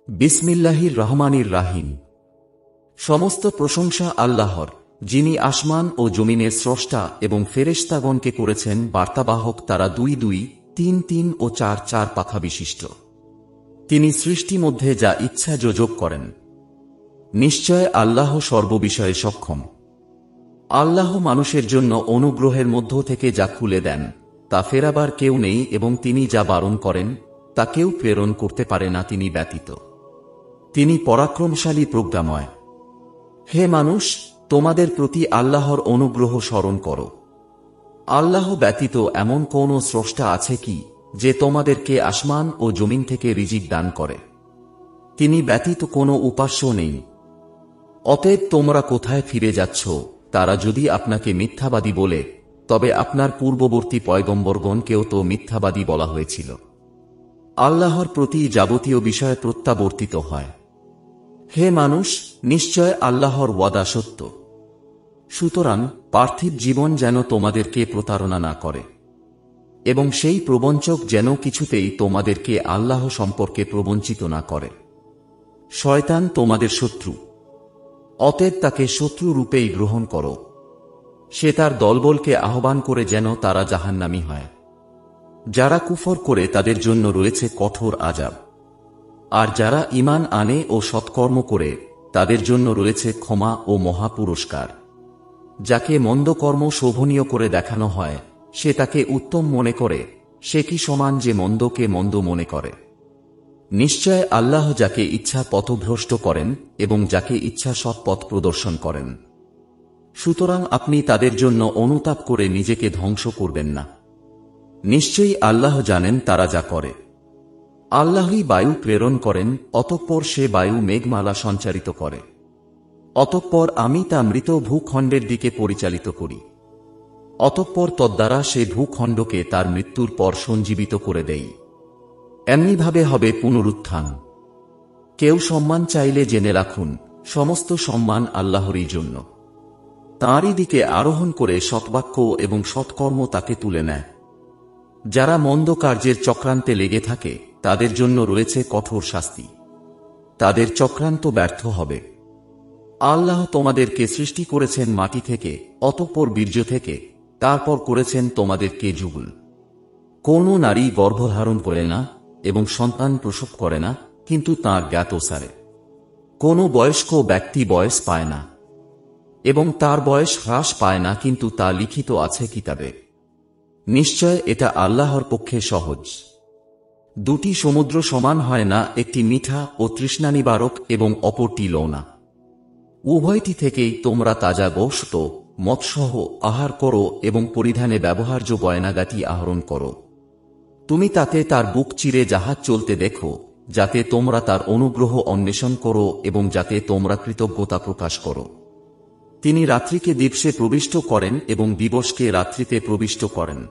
বিসমিল্লাহির রহমানির রাহিম। সমস্ত প্রশংসা আল্লাহর, যিনি আসমান ও জমিনের স্রষ্টা এবং ফেরেশতাগণকে করেছেন বার্তাবাহক। তারা 2 2, 3 3 ও 4 4 পাখা বিশিষ্ট। তিনি সৃষ্টি মধ্যে যা ইচ্ছা যোজক করেন। নিশ্চয় আল্লাহ সর্ববিষয়ে সক্ষম। আল্লাহ মানুষের জন্য অনুগ্রহের মধ্য থেকে যা খুলে দেন তা ফেরাবার কেউ নেই, এবং তিনি যা বারণ করেন তা কেউ প্রেরণ করতে পারে না তিনি ব্যতীত। তিনি পরাক্রমশালী প্রজ্ঞাময়। হে মানুষ, তোমাদের প্রতি আল্লাহর অনুগ্রহ স্মরণ করো। আল্লাহ ব্যতীত এমন কোন স্রষ্টা আছে কি যে তোমাদেরকে আসমান ও জমিন থেকে রিজিক দান করে? তিনি ব্যতীত কোনো উপাস্য নেই। অতএব তোমরা কোথায় ফিরে যাচ্ছ? তারা যদি আপনাকে মিথ্যাবাদী বলে, তবে আপনার পূর্ববর্তী পয়গম্বরগণকেও তো মিথ্যাবাদী বলা হয়েছিল। আল্লাহর প্রতি যাবতীয় বিষয় প্রত্যাবর্তিত হয়। হে মানুষ, নিশ্চয় আল্লাহর ওয়াদা সত্য। সুতরাং পার্থিব জীবন যেন তোমাদেরকে প্রতারণা না করে, এবং সেই প্রবঞ্চক যেন কিছুতেই তোমাদেরকে আল্লাহ সম্পর্কে প্রবঞ্চিত না করে। শয়তান তোমাদের শত্রু, অতএব তাকে শত্রু রূপেই গ্রহণ করো। সে তার দলবলকে আহ্বান করে যেন তারা জাহান্নামী হয়। যারা কুফর করে তাদের জন্য রয়েছে কঠোর আযাব, আর যারা ঈমান আনে ও সৎকর্ম করে তাদের জন্য রয়েছে ক্ষমা ও মহা পুরস্কার। যাকে মন্দ কর্ম শোভনীয় করে দেখানো হয় সে তাকে উত্তম মনে করে, সে কি সমান যে মন্দকে মন্দ মনে করে? নিশ্চয় আল্লাহ যাকে ইচ্ছা পথভ্রষ্ট করেন এবং যাকে ইচ্ছা সৎ পথ প্রদর্শন করেন। সুতরাং আপনি তাদের জন্য অনুতাপ করে নিজেকে ধ্বংস করবেন না। নিশ্চয়ই আল্লাহ জানেন তারা যা করে। আল্লাহই বায়ু প্রেরণ করেন, অতঃপর সে বায়ু মেঘমালা সঞ্চারিত করে। অতঃপর আমি তা মৃত ভূখণ্ডের দিকে পরিচালিত করি। অতঃপর তদ্বারা সে ভূখণ্ডকে তার মৃত্যুর পর সঞ্জীবিত করে দেই। এমনিভাবে হবে পুনরুত্থান। কেউ সম্মান চাইলে জেনে রাখুন, সমস্ত সম্মান আল্লাহরই জন্য। তাঁরই দিকে আরোহণ করে সৎবাক্য এবং সৎকর্ম তাকে তুলে নেয়। যারা মন্দ কার্যের চক্রান্তে লেগে থাকে তাদের জন্য রয়েছে কঠোর শাস্তি। তাদের চক্রান্ত ব্যর্থ হবে। আল্লাহ তোমাদেরকে সৃষ্টি করেছেন মাটি থেকে, অতঃপর বীর্য থেকে, তারপর করেছেন তোমাদেরকে যুগল। কোন নারী গর্ভধারণ করে না এবং সন্তান প্রসব করে না, কিন্তু তাঁর জ্ঞাতসারে। কোন বয়স্ক ব্যক্তি বয়স পায় না এবং তার বয়স হ্রাস পায় না, কিন্তু তা লিখিত আছে কিতাবে। নিশ্চয় এটা আল্লাহর পক্ষে সহজ। দুটি সমুদ্র সমান হয় না, একটি মিঠা ও তৃষ্ণা নিবারক এবং অপরটি লৌনা। উভয়টি থেকেই তোমরা তাজা গোশত, মৎসহ আহার করো এবং পরিধানে ব্যবহার্য গয়নাগাটি আহরণ করো। তুমি তাতে তার বুক চিরে জাহাজ চলতে দেখো, যাতে তোমরা তার অনুগ্রহ অন্বেষণ করো এবং যাতে তোমরা কৃতজ্ঞতা প্রকাশ করো। তিনি রাত্রিকে দিবসে প্রবিষ্ট করেন এবং দিবসকে রাত্রিতে প্রবিষ্ট করেন।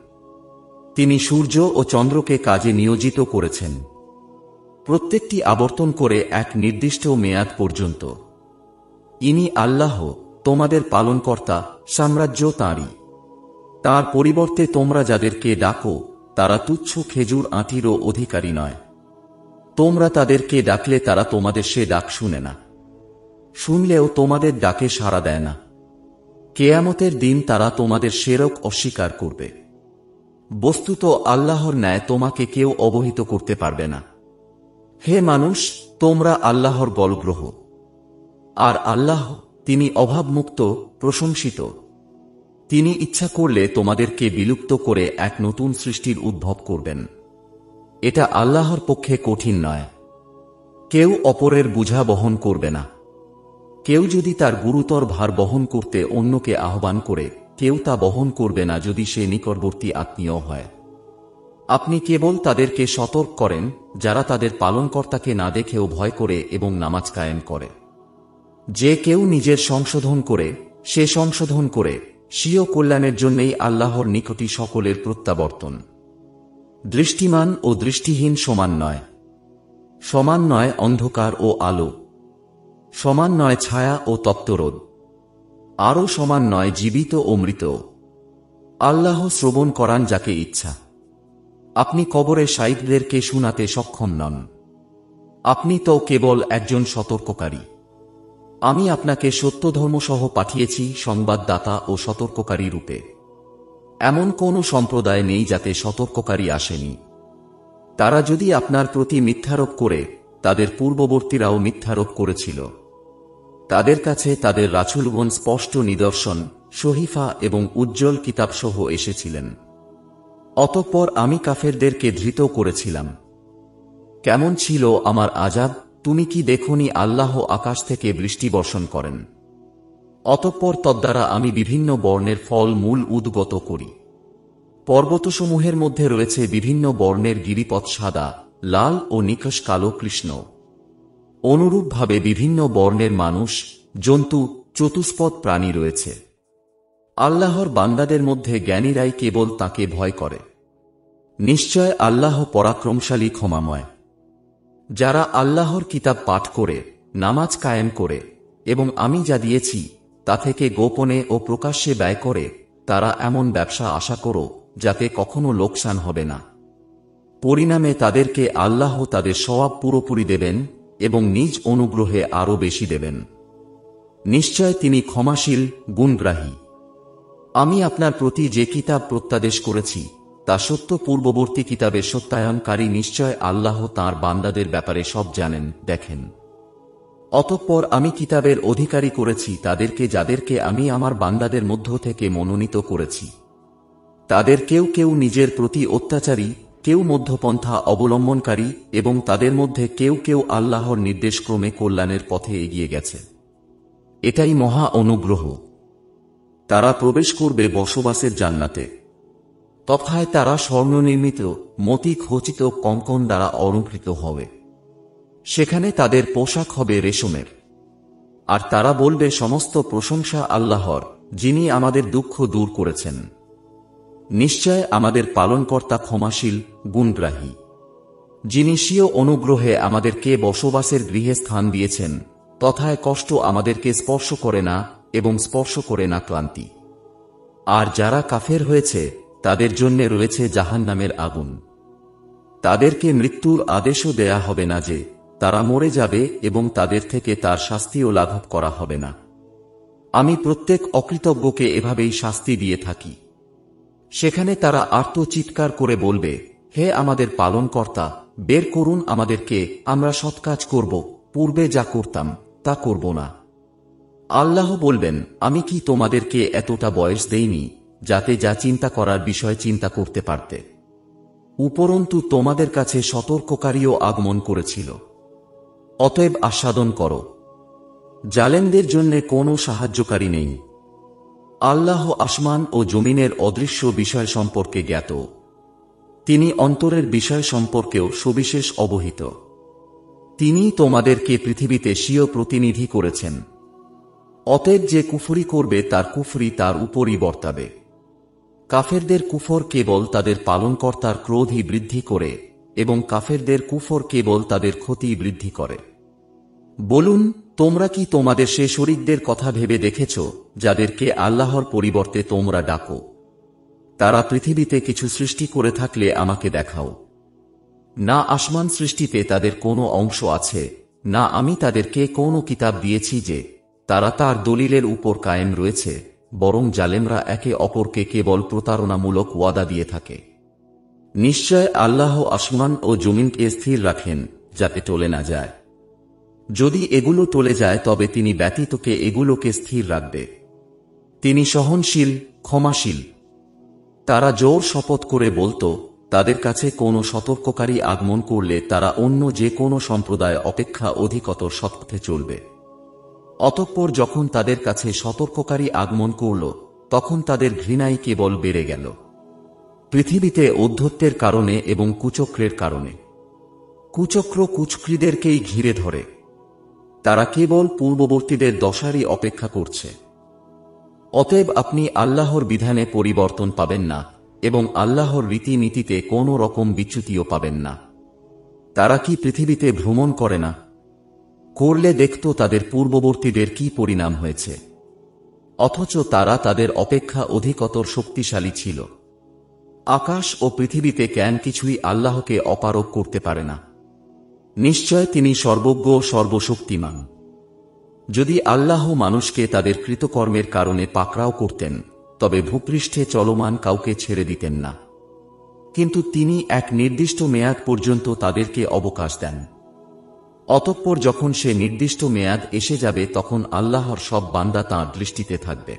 তিনি সূর্য ও চন্দ্রকে কাজে নিয়োজিত করেছেন, প্রত্যেকটি আবর্তন করে এক নির্দিষ্ট মেয়াদ পর্যন্ত। ইনি আল্লাহ, তোমাদের পালনকর্তা, সাম্রাজ্য তাঁরই। তার পরিবর্তে তোমরা যাদেরকে ডাকো তারা তুচ্ছ খেজুর আঁটিরও অধিকারী নয়। তোমরা তাদেরকে ডাকলে তারা তোমাদের সে ডাক শুনে না, শুনলেও তোমাদের ডাকে সাড়া দেয় না। কেয়ামতের দিন তারা তোমাদের সেরক অস্বীকার করবে। বস্তুত আল্লাহর ন্যায় তোমাকে কেউ অবহিত করতে পারবে না। হে মানুষ, তোমরা আল্লাহর বলগ্রহ, আর আল্লাহ তিনি অভাবমুক্ত, প্রশংসিত। তিনি ইচ্ছা করলে তোমাদেরকে বিলুপ্ত করে এক নতুন সৃষ্টির উদ্ভব করবেন। এটা আল্লাহর পক্ষে কঠিন নয়। কেউ অপরের বোঝা বহন করবে না। কেউ যদি তার গুরুতর ভার বহন করতে অন্যকে আহ্বান করে, কেউ তা বহন করবে না যদি সে নিকটবর্তী আত্মীয় হয়। আপনি কেবল তাদেরকে সতর্ক করেন যারা তাদের পালনকর্তাকে না দেখেও ভয় করে এবং নামাজ কায়েম করে। যে কেউ নিজের সংশোধন করে সে সংশোধন করে স্বীয় কল্যাণের জন্যই আল্লাহর নিকটই সকলের প্রত্যাবর্তন। দৃষ্টিমান ও দৃষ্টিহীন সমান নয়। সমান নয় অন্ধকার ও আলো। সমান নয় ছায়া ও তপ্তরোদ। আরও সমান নয় জীবিত ও মৃত। আল্লাহ শ্রবণ করান যাকে ইচ্ছা। আপনি কবরে শায়িখদেরকে শুনাতে সক্ষম নন। আপনি তো কেবল একজন সতর্ককারী। আমি আপনাকে সত্যধর্মসহ পাঠিয়েছি সংবাদদাতা ও সতর্ককারী রূপে। এমন কোনো সম্প্রদায় নেই যাতে সতর্ককারী আসেনি। তারা যদি আপনার প্রতি মিথ্যারোপ করে, তাদের পূর্ববর্তীরাও মিথ্যারোপ করেছিল। তাদের কাছে তাদের রাসূলগণ স্পষ্ট নিদর্শন, সহিফা এবং উজ্জ্বল কিতাবসহ এসেছিলেন। অতঃপর আমি কাফেরদেরকে ধৃত করেছিলাম। কেমন ছিল আমার আযাব? তুমি কি দেখোনি আল্লাহ আকাশ থেকে বৃষ্টি বর্ষণ করেন, অতঃপর তদ্বারা আমি বিভিন্ন বর্ণের ফল মূল উদ্গত করি। পর্বতসমূহের মধ্যে রয়েছে বিভিন্ন বর্ণের গিরিপথ সাদা, লাল ও নিকষ কালো কৃষ্ণ। অনুরূপভাবে বিভিন্ন বর্ণের মানুষ, জন্তু, চতুষ্পদ প্রাণী রয়েছে। আল্লাহর বান্দাদের মধ্যে জ্ঞানীরাই কেবল তাঁকে ভয় করে। নিশ্চয় আল্লাহ পরাক্রমশালী, ক্ষমাময়। যারা আল্লাহর কিতাব পাঠ করে, নামাজ কায়েম করে এবং আমি যা দিয়েছি তা থেকে গোপনে ও প্রকাশ্যে ব্যয় করে, তারা এমন ব্যবসা আশা করো যাতে কখনো লোকসান হবে না। পরিণামে তাদেরকে আল্লাহ তাদের সওয়াব পুরোপুরি দেবেন এবং নিজ অনুগ্রহে আরও বেশি দেবেন। নিশ্চয় তিনি ক্ষমাশীল, গুণগ্রাহী। আমি আপনার প্রতি যে কিতাব প্রত্যাদেশ করেছি তা সত্য পূর্ববর্তী কিতাবের সত্যায়নকারী। নিশ্চয় আল্লাহ তাঁর বান্দাদের ব্যাপারে সব জানেন, দেখেন। অতঃপর আমি কিতাবের অধিকারী করেছি তাদেরকে যাদেরকে আমি আমার বান্দাদের মধ্য থেকে মনোনীত করেছি। তাদের কেউ কেউ নিজের প্রতি অত্যাচারী, কেউ মধ্যপন্থা অবলম্বনকারী এবং তাদের মধ্যে কেউ কেউ আল্লাহর নির্দেশক্রমে কল্যাণের পথে এগিয়ে গেছে। এটাই মহা অনুগ্রহ। তারা প্রবেশ করবে বসবাসের জান্নাতে। তথায় তারা স্বর্ণনির্মিত, মতি খচিত কঙ্কন দ্বারা অলঙ্কৃত হবে। সেখানে তাদের পোশাক হবে রেশমের। আর তারা বলবে, সমস্ত প্রশংসা আল্লাহর, যিনি আমাদের দুঃখ দূর করেছেন। নিশ্চয় আমাদের পালনকর্তা ক্ষমাশীল, গুণগ্রাহী। যিনি স্বীয় অনুগ্রহে আমাদেরকে বসবাসের গৃহে স্থান দিয়েছেন, তথায় কষ্ট আমাদেরকে স্পর্শ করে না এবং স্পর্শ করে না ক্লান্তি। আর যারা কাফের হয়েছে তাদের জন্য রয়েছে জাহান্নামের আগুন। তাদেরকে মৃত্যুর আদেশও দেয়া হবে না যে তারা মরে যাবে এবং তাদের থেকে তার শাস্তিও লাঘব করা হবে না। আমি প্রত্যেক অকৃতজ্ঞকে এভাবেই শাস্তি দিয়ে থাকি। সেখানে তারা আর্তচিৎকার করে বলবে, হে আমাদের পালনকর্তা, বের করুন আমাদেরকে, আমরা সৎকাজ করব, পূর্বে যা করতাম তা করব না। আল্লাহ বলবেন, আমি কি তোমাদেরকে এতটা বয়স দেইনি যাতে যা চিন্তা করার বিষয় চিন্তা করতে পারতে? উপরন্তু তোমাদের কাছে সতর্ককারীও আগমন করেছিল। অতএব আস্বাদন করো। জালেমদের জন্য কোনো সাহায্যকারী নেই। আল্লাহ আসমান ও জমিনের অদৃশ্য বিষয় সম্পর্কে জ্ঞাত। তিনি অন্তরের বিষয় সম্পর্কেও সবিশেষ অবহিত। তিনি তোমাদেরকে পৃথিবীতে স্বীয় প্রতিনিধি করেছেন। অতএব যে কুফরি করবে তার কুফরি তার উপরই বর্তাবে। কাফেরদের কুফর কেবল তাদের পালনকর্তার ক্রোধই বৃদ্ধি করে এবং কাফেরদের কুফর কেবল তাদের ক্ষতি বৃদ্ধি করে। বলুন, তোমরা কি তোমাদের সে শরীকদের কথা ভেবে দেখেছ যাদেরকে আল্লাহর পরিবর্তে তোমরা ডাকো? তারা পৃথিবীতে কিছু সৃষ্টি করে থাকলে আমাকে দেখাও। না আসমান সৃষ্টিতে তাদের কোনো অংশ আছে, না আমি তাদেরকে কোনো কিতাব দিয়েছি যে তারা তার দলিলের উপর কায়েম রয়েছে, বরং জালেমরা একে অপরকে কেবল প্রতারণামূলক ওয়াদা দিয়ে থাকে। নিশ্চয় আল্লাহ আসমান ও জমিনকে স্থির রাখেন যাতে টলে না যায়। যদি এগুলো টলে যায় তবে তিনি ব্যতীতকে এগুলোকে স্থির রাখবে। তিনি সহনশীল, ক্ষমাশীল। তারা জোর শপথ করে বলতো, তাদের কাছে কোনো সতর্ককারী আগমন করলে তারা অন্য যে কোনো সম্প্রদায় অপেক্ষা অধিকতর সৎপথে চলবে। অতঃপর যখন তাদের কাছে সতর্ককারী আগমন করল, তখন তাদের ঘৃণাই কেবল বেড়ে গেল। পৃথিবীতে ঔদ্ধত্যের কারণে এবং কুচক্রের কারণে। কুচক্র কুচক্রীদেরকেই ঘিরে ধরে। তারা কেবল পূর্ববর্তীদের দশারই অপেক্ষা করছে। অতএব আপনি আল্লাহর বিধানে পরিবর্তন পাবেন না এবং আল্লাহর রীতিনীতিতে কোনো রকম বিচ্যুতিও পাবেন না। তারা কি পৃথিবীতে ভ্রমণ করে না? করলে দেখত তাদের পূর্ববর্তীদের কি পরিণাম হয়েছে। অথচ তারা তাদের অপেক্ষা অধিকতর শক্তিশালী ছিল। আকাশ ও পৃথিবীতে কেন কিছুই আল্লাহকে অপারগ করতে পারে না। নিশ্চয় তিনি সর্বজ্ঞ ও সর্বশক্তিমান। যদি আল্লাহ মানুষকে তাদের কৃতকর্মের কারণে পাকড়াও করতেন, তবে ভূপৃষ্ঠে চলমান কাউকে ছেড়ে দিতেন না, কিন্তু তিনি এক নির্দিষ্ট মেয়াদ পর্যন্ত তাদেরকে অবকাশ দেন। অতঃপর যখন সে নির্দিষ্ট মেয়াদ এসে যাবে, তখন আল্লাহর সব বান্দা তাঁর দৃষ্টিতে থাকবে।